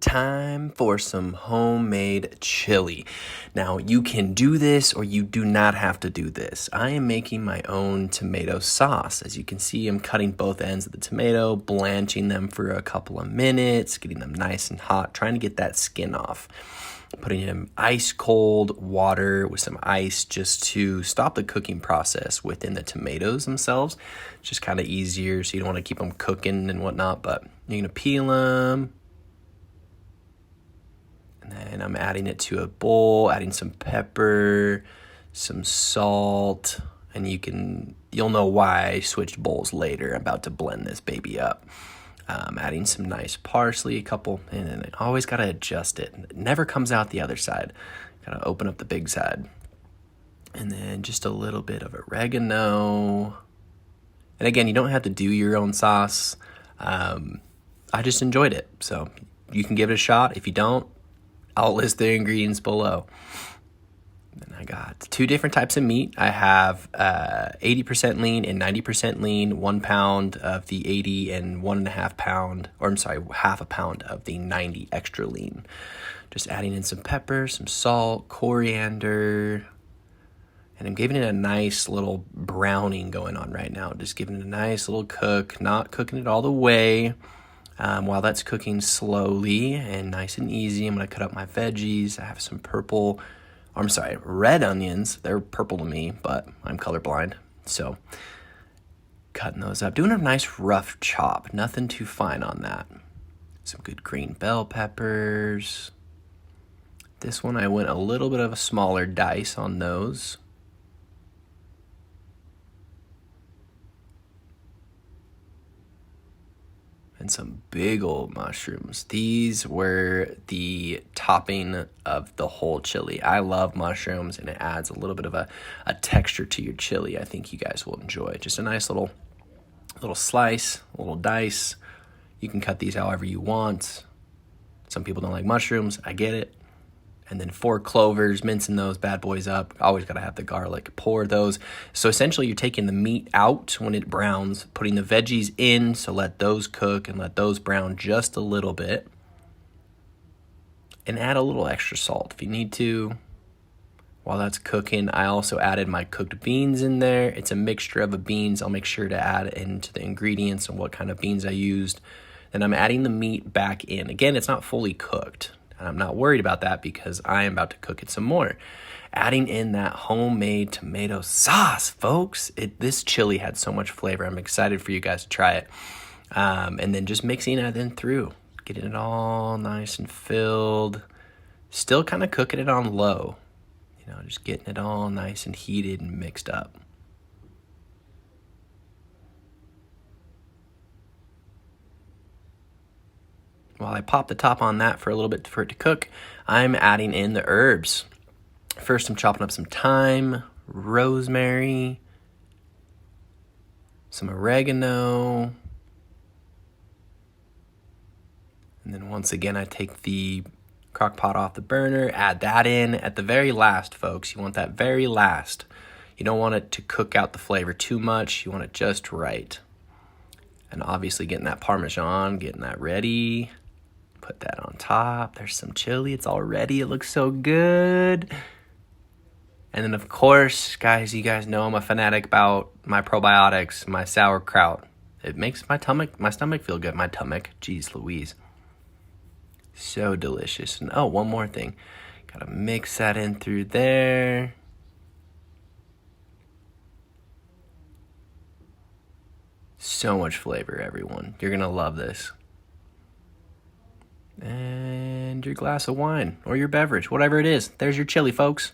time for some homemade chili. Now, you can do this or you do not have to do this. I am making my own tomato sauce. As you can see, I'm cutting both ends of the tomato, blanching them for a couple of minutes, getting them nice and hot, trying to get that skin off. Putting in ice cold water with some ice just to stop the cooking process within the tomatoes themselves. It's just kind of easier, so you don't want to keep them cooking and whatnot, but you're going to peel them. And then I'm adding it to a bowl, adding some pepper, some salt, and you'll know why I switched bowls later. I'm about to blend this baby up. Adding some nice parsley, a couple, and then I always got to adjust it. It never comes out the other side. Got to open up the big side. And then just a little bit of oregano. And again, you don't have to do your own sauce. I just enjoyed it. So you can give it a shot. If you don't, I'll list the ingredients below. Then I got 2 different types of meat. I have 80% lean and 90% lean, 1 pound of the 80 and 1.5 pound, or I'm sorry, half a pound of the 90 extra lean. Just adding in some pepper, some salt, coriander, and I'm giving it a nice little browning going on right now. Just giving it a nice little cook, not cooking it all the way. While that's cooking slowly and nice and easy, I'm going to cut up my veggies. I have some red onions. They're purple to me, but I'm colorblind. So cutting those up, doing a nice rough chop, nothing too fine on that. Some good green bell peppers. This one I went a little bit of a smaller dice on those. And some big old mushrooms. These were the topping of the whole chili. I love mushrooms, and it adds a little bit of a texture to your chili I think you guys will enjoy. Just a nice little slice, a little dice. You can cut these however you want. Some people don't like mushrooms. I get it. And then 4 clovers, mincing those bad boys up. Always got to have the garlic. Pour those. So essentially you're taking the meat out when it browns, putting the veggies in, so let those cook and let those brown just a little bit. And add a little extra salt if you need to. While that's cooking, I also added my cooked beans in there. It's a mixture of the beans. I'll make sure to add into the ingredients and what kind of beans I used. Then I'm adding the meat back in. Again, it's not fully cooked. And I'm not worried about that because I am about to cook it some more. Adding in that homemade tomato sauce, folks. This chili had so much flavor. I'm excited for you guys to try it. And then just mixing it in through. Getting it all nice and filled. Still kind of cooking it on low. Just getting it all nice and heated and mixed up. While I pop the top on that for a little bit for it to cook, I'm adding in the herbs. First, I'm chopping up some thyme, rosemary, some oregano. And then once again, I take the crock pot off the burner, add that in at the very last, folks. You want that very last. You don't want it to cook out the flavor too much. You want it just right. And obviously getting that Parmesan, getting that ready. Put that on top. There's some chili. It's all ready. It looks so good. And then, of course, guys, you guys know I'm a fanatic about my probiotics, my sauerkraut. It makes my stomach feel good. Jeez Louise. So delicious. And one more thing. Gotta mix that in through there. So much flavor, everyone. You're gonna love this. And your glass of wine or your beverage, whatever it is. There's your chili, folks.